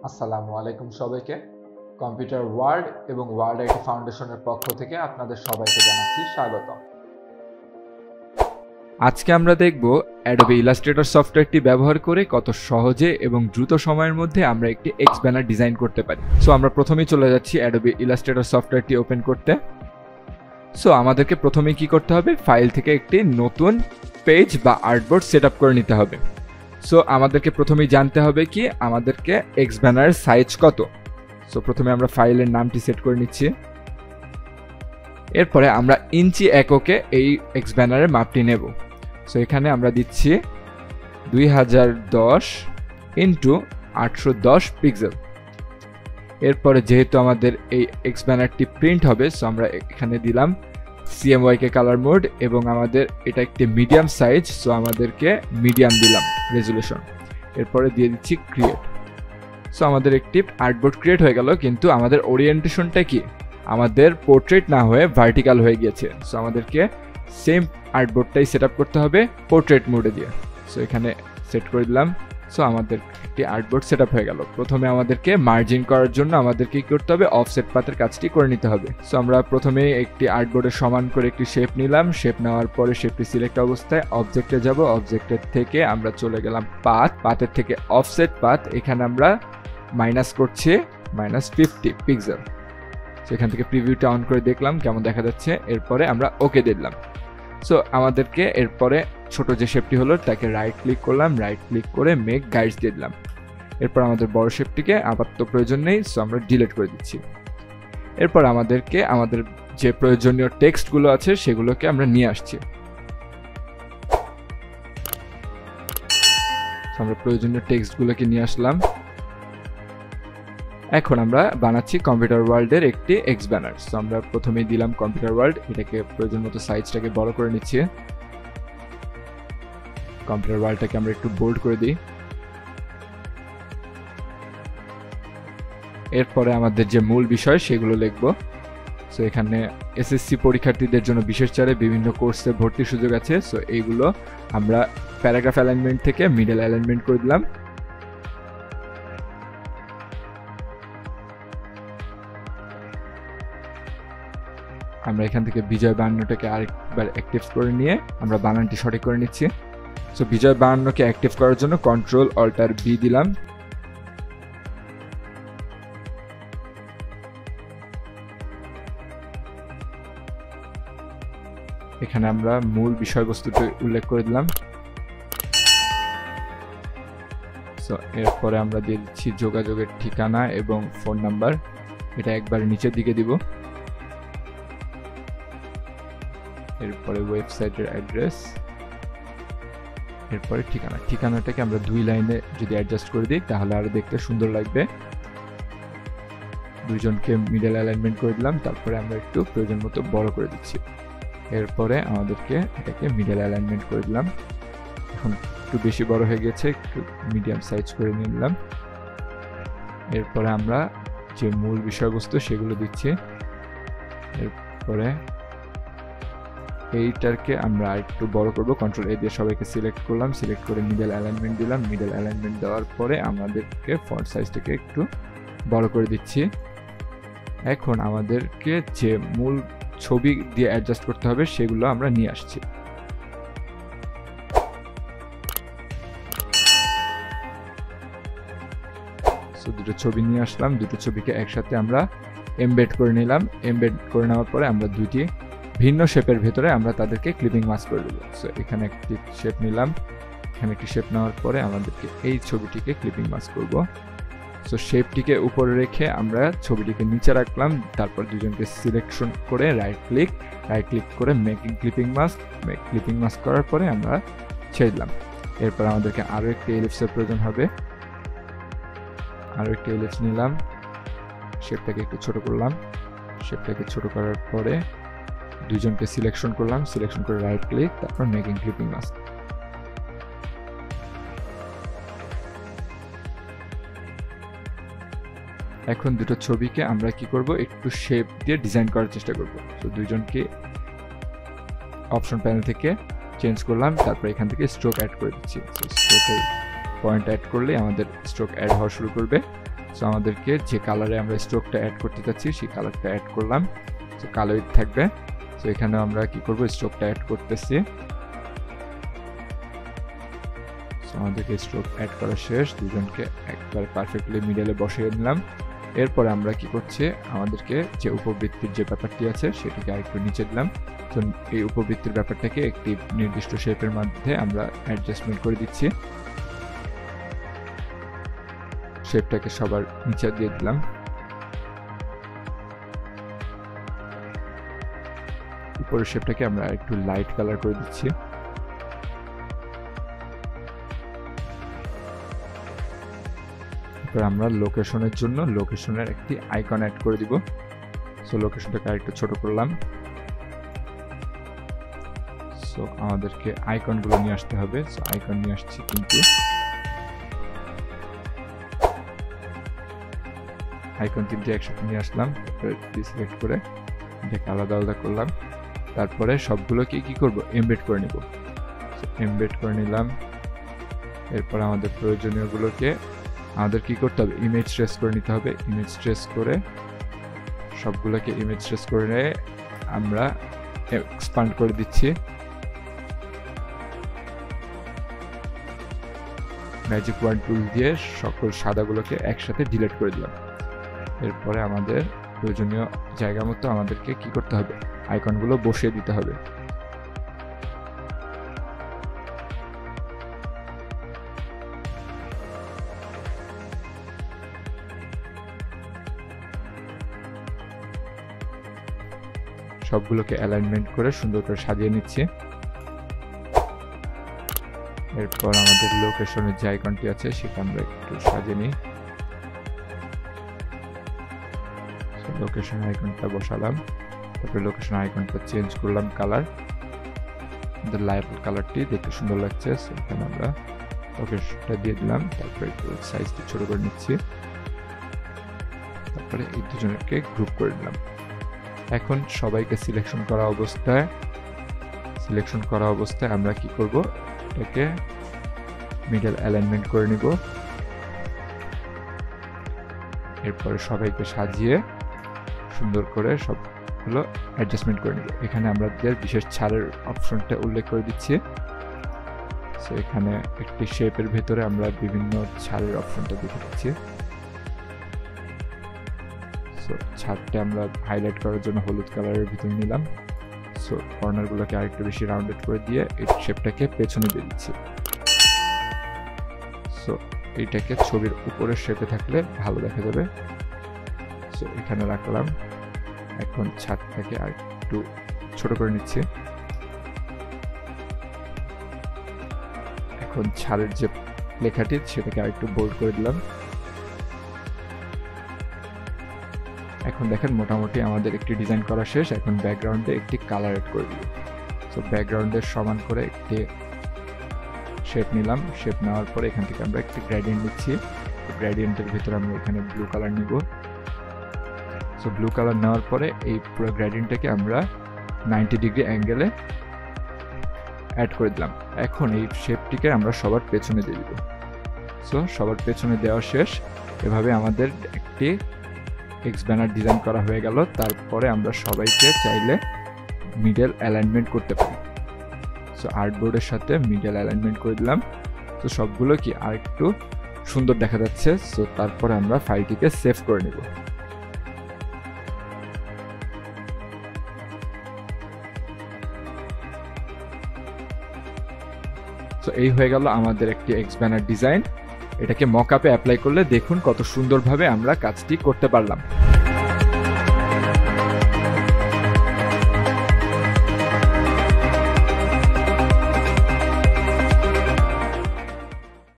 আসসালামু আলাইকুম সবাইকে। কম্পিউটার ওয়ার্ল্ড এবং ওয়ার্ল্ড আইটি ফাউন্ডেশনের পক্ষ থেকে আপনাদের সবাইকে জানাচ্ছি স্বাগত। আজকে আমরা দেখব Adobe Illustrator সফটওয়্যারটি ব্যবহার করে কত সহজে এবং দ্রুত সময়ের মধ্যে আমরা একটি এক্স ব্যানার ডিজাইন করতে পারি। সো আমরা প্রথমেই চলে যাচ্ছি Adobe Illustrator সফটওয়্যারটি ওপেন করতে। সো আমাদেরকে প্রথমেই কি করতে হবে, ফাইল থেকে একটি নতুন পেজ বা আর্টবোর্ড সেটআপ করে নিতে হবে। সো আমাদেরকে প্রথমেই জানতে হবে কি আমাদেরকে এক্স ব্যানারের সাইজ কত। সো প্রথমে আমরা ফাইলের নামটি সেট করে নিচ্ছি। এরপরে আমরা ইঞ্চি এককে এই এক্স ব্যানারের মাপটি নেব। সো এখানে আমরা দিচ্ছি 2010 ইন্টু 810 পিক্সেল। এরপরে যেহেতু আমাদের এই এক্স ব্যানারটি প্রিন্ট হবে, সো আমরা এখানে দিলাম CMYK কালার মোড এবং আমাদের এটা একটি মিডিয়াম সাইজ, সো আমাদেরকে মিডিয়াম দিলাম রেজুলেশন। এরপরে দিয়ে দিচ্ছি ক্রিয়েট। সো আমাদের একটি আর্টবোর্ড ক্রিয়েট হয়ে গেল, কিন্তু আমাদের ওরিয়েন্টেশনটা কি, আমাদের পোর্ট্রেট না হয়ে ভার্টিক্যাল হয়ে গিয়েছে। সো আমাদেরকে সেম আর্টবোর্ডটাই সেট আপ করতে হবে পোর্ট্রেট মোডে দিয়ে। সো এখানে সেট করে দিলাম। সো আমাদের একটি আর্টবোর্ড সেট আপ হয়ে গেল। প্রথমে আমাদেরকে মার্জিন করার জন্য আমাদেরকে কি করতে হবে, অফসেট পাথের কাজটি করে নিতে হবে। সো আমরা প্রথমে একটি আর্টবোর্ডের সমান করে একটি শেপ নিলাম। শেপ নেওয়ার পরে শেপটি সিলেক্ট অবস্থায় অবজেক্টে যাব। অবজেক্টের থেকে আমরা চলে গেলাম পাথের থেকে অফসেট পাথ। এখানে আমরা মাইনাস করছি -50 পিক্সেল। সেখান থেকে প্রিভিউটা অন করে দেখলাম কেমন দেখা যাচ্ছে। এরপরে আমরা ওকে দিলাম। সো আমাদেরকে এরপরে ছোট যে শেপটি হলো তাকে রাইট ক্লিক করলাম, রাইট ক্লিক করে মেক গাইডস দিয়ে দিলাম। এরপর আমাদের বড় শেপটিকে আপাতত প্রয়োজন নেই, সো আমরা ডিলিট করে দিচ্ছি। এরপর আমাদেরকে আমাদের যে প্রয়োজনীয় টেক্সটগুলো আছে সেগুলোকে আমরা নিয়ে আসছি। আমরা প্রয়োজনীয় টেক্সটগুলোকে নিয়ে আসলাম। এখন আমরা বানাচ্ছি কম্পিউটার ওয়ার্ল্ডের একটি এক্স ব্যানার। সো আমরা প্রথমেই দিলাম কম্পিউটার ওয়ার্ল্ড, এটাকে প্রয়োজন মতো সাইজটাকে বড় করে নিচ্ছি। কম্পিউটার ওয়ার্ল্ডটাকে আমরা একটু বোল্ড করে দিই। এরপরে আমাদের যে মূল বিষয় সেগুলো লিখব। সো এখানে এসএসসি পরীক্ষার্থীদের জন্য বিশেষ ছাড়ে বিভিন্ন কোর্সে ভর্তির সুযোগ আছে। সো এইগুলো আমরা প্যারাগ্রাফ অ্যালাইনমেন্ট থেকে মিডল অ্যালাইনমেন্ট করে দিলাম। আমরা এখান থেকে বিজয় 52টাকে আরেকবার অ্যাক্টিভ করে নিয়ে আমরা বানানটি সঠিক করে নিচ্ছি। সো বিজয় 52কে অ্যাক্টিভ করার জন্য Ctrl-Alt-B দিলাম। এখানে আমরা মূল বিষয়বস্তুটি উল্লেখ করে দিলাম। সো এরপরে আমরা দিয়ে দিচ্ছি যোগাযোগের ঠিকানা এবং ফোন নাম্বার। এটা একবার নিচের দিকে দিব। এরপরে ওয়েবসাইটের অ্যাড্রেস, এরপরে ঠিকানাটাকে আমরা 2 লাইনে যদি অ্যাডজাস্ট করে দিই তাহলে আরো দেখতে সুন্দর লাগবে। দুইজনকে মিডল অ্যালাইনমেন্ট করে দিলাম। তারপরে আমরা একটু প্রয়োজন মতো বড় করে দিচ্ছি। এরপরে আমাদেরকে এটাকে মিডল অ্যালাইনমেন্ট করে দিলাম। এখন একটু বেশি বড় হয়ে গেছে, একটু মিডিয়াম সাইজ করে নিলাম। এরপরে আমরা যে মূল বিষয়বস্তু সেগুলো দিচ্ছি। এরপরে এইটাকে আমরা একটু বড় করব, Ctrl-A দিয়ে সবাইকে সিলেক্ট করলাম। সিলেক্ট করে মিডল অ্যালাইনমেন্ট দিলাম। মিডল অ্যালাইনমেন্ট দেওয়ার পরে আমাদেরকে ফন্ট সাইজটাকে একটু বড় করে দিচ্ছি। এখন আমাদেরকে যে মূল ছবি দিয়ে অ্যাডজাস্ট করতে হবে সেগুলো আমরা নিয়ে আসছি। সো দুটো ছবি নিয়ে আসলাম। দুটো ছবিকে একসাথে আমরা এমবেড করে নিলাম। এমবেড করে নেওয়ার পরে আমরা দুইটি ভিন্ন শেপের ভেতরে আমরা তাদেরকে ক্লিপিং মাস্ক করে দেব। সো এখানে একটি শেপ নিলাম। এখানে একটি শেপ নেওয়ার পরে আমাদেরকে এই ছবিটিকে ক্লিপিং মাস্ক করব। সো শেপটিকে উপরে রেখে আমরা ছবিটিকে নিচে রাখলাম। তারপর দুজনকে সিলেকশন করে রাইট ক্লিক করে মেকিং ক্লিপিং মাস্ক করার পরে আমরা ছেড়ে দিলাম। এরপর আমাদেরকে আরও একটি এলিপসের প্রয়োজন হবে। আরও একটি এলিপস নিলাম। শেপটাকে একটু ছোট করলাম। শেপটাকে ছোট করার পরে দুইজনকে সিলেকশন করলাম। সিলেকশন করে রাইট ক্লিক, তারপর মেকিং ক্লিপিং মাস্ক। এখন দুটো ছবিকে আমরা কি করব, একটু শেপ দিয়ে ডিজাইন করার চেষ্টা করব। তো দুইজনকে অপশন প্যানেল থেকে চেঞ্জ করলাম, তারপর এখান থেকে স্ট্রোক অ্যাড করে দিচ্ছি। স্ট্রোকের পয়েন্ট অ্যাড করলেই আমাদের স্ট্রোক অ্যাড হওয়া শুরু করবে। সো আমাদেরকে যে কালারে আমরা স্ট্রোকটা অ্যাড করতে চাচ্ছি সেই কালারটা অ্যাড করলাম। সো কালোই থাকবে। সো এখানে আমরা কি করব, স্ট্রোকটা অ্যাড করতেছি। সো আমাদেরকে স্ট্রোক অ্যাড করা শেষ, দুজনকে একবার পারফেক্টলি মিডলে বসিয়ে নিলাম। এরপরে আমরা কি করছি, আমাদেরকে যে উপবৃত্তির যে ব্যাপারটি আছে সেটাকে আরেকটু নিচে দিলাম। তো এই উপবৃত্তির ব্যাপারটাকে একটি নির্দিষ্ট শেপের মধ্যে আমরা অ্যাডজাস্টমেন্ট করে দিচ্ছি। শেপটাকে সবার নিচে দিয়ে দিলাম। উপরের শেপটাকে আমরা একটু লাইট কালার করে দিচ্ছি। এরপর আমরা লোকেশনের জন্য লোকেশনের একটি আইকন অ্যাড করে দিব। সো লোকেশনটাকে আরেকটু ছোট করলাম। সো আমাদেরকে আইকনগুলো নিয়ে আসতে হবে। সো আইকন নিয়ে আসছি, কিন্তু আইকন তিনটে একসাথে নিয়ে আসলাম। তারপরে সিলেক্ট করে এটাকে আলাদা আলাদা করলাম। তারপরে সবগুলোকে কি করব, এমবেড করে নিব। এমবেড করে নিলাম। এরপর আমাদের প্রয়োজনীয়গুলোকে আমাদের কি করতে হবে, ইমেজ ট্রেস করে নিতে হবে। ইমেজ ট্রেস করে সবগুলোকে ইমেজ ট্রেস করে আমরা এক্সপান্ড করে দিচ্ছি। ম্যাজিক ওয়ান টুল দিয়ে সকল সাদাগুলোকে একসাথে ডিলিট করে দিলাম। এরপরে আমাদের প্রয়োজনীয় জায়গা মতো আমাদেরকে কি করতে হবে, আইকনগুলো বসিয়ে দিতে হবে। সবগুলোকে অ্যালাইনমেন্ট করে সুন্দর করে সাজিয়ে নিচ্ছি। এরপর আমাদের লোকেশনের যে আইকনটি আছে সেটা আমরা একটু সাজিয়ে নিই। লোকেশন আইকনটা বসালাম। তারপরে লোকেশন আইকনটা চেঞ্জ করলাম কালার, লাইট কালারটি দেখতে সুন্দর লাগছে। এখানে আমরা লোকেশনটা দিয়ে দিলাম। তারপরে একটু সাইজটি ছোট করে নিচ্ছি। তারপরে এই দুজনকে গ্রুপ করে দিলাম। এখন সবাইকে সিলেকশন করা অবস্থায় আমরা কি করব, এটাকে মিডল অ্যালাইনমেন্ট করে নিব। এরপরে সবাইকে সাজিয়ে সুন্দর করে সবগুলো অ্যাডজাস্টমেন্ট করে নিব। এখানে আমাদের বিশেষ ছাড়ের অপশনটা উল্লেখ করে দিচ্ছি। সো এখানে একটি শেপের ভেতরে আমরা বিভিন্ন ছাড়ের অপশনটা দেখে দিচ্ছি। সো ছাড়টা আমরা হাইলাইট করার জন্য হলুদ কালারের ভিতরে নিলাম। সো কর্নারগুলোকে আরেকটু বেশি রাউন্ডেড করে দিয়ে এই শেপটাকে পেছনে দিয়ে দিচ্ছি। সো এইটাকে ছবির উপরের শেপে থাকলে ভালো দেখা যাবে। সো এখানে রাখলাম। এখন ছাদটাকে আরেকটু ছোট করে নিচ্ছি। এখন ছাদের যে লেখাটি সেটাকে আরেকটু বোল্ড করে দিলাম। এখন দেখেন মোটামুটি আমাদের একটি ডিজাইন করা শেষ। এখন ব্যাকগ্রাউন্ডে একটি কালার এড করে দিব। সো ব্যাকগ্রাউন্ডের সমান করে একটি শেপ নিলাম। শেপ নেওয়ার পরে এখান থেকে আমরা একটি গ্রেডিয়েন্ট নিচ্ছি। গ্রেডিয়েন্টের ভিতরে আমরা এখানে ব্লু কালার নিব। সো ব্লু কালার নেওয়ার পরে এই পুরো গ্রেডিয়েন্টটাকে আমরা 90 ডিগ্রি অ্যাঙ্গেলে অ্যাড করে দিলাম। এখন এই শেপটিকে আমরা সবার পেছনে দিয়ে দিব। সো সবার পেছনে দেওয়া শেষ। এভাবে আমাদের একটি টেক্সট ব্যানার ডিজাইন করা হয়ে গেল। তারপরে আমরা সবাইকে চাইলে মিডল অ্যালাইনমেন্ট করতে পারি। সো আর্টবোর্ডের সাথে মিডল অ্যালাইনমেন্ট করে দিলাম। তো সবগুলো কি আরেকটু সুন্দর দেখা যাচ্ছে। সো তারপরে আমরা ফাইলটিকে সেভ করে নেব। সো এই হয়ে গেল আমাদের একটি টেক্সট ব্যানার ডিজাইন। এটাকে মকআপে অ্যাপ্লাই করলে দেখুন কত সুন্দরভাবে আমরা কাজটি করতে পারলাম।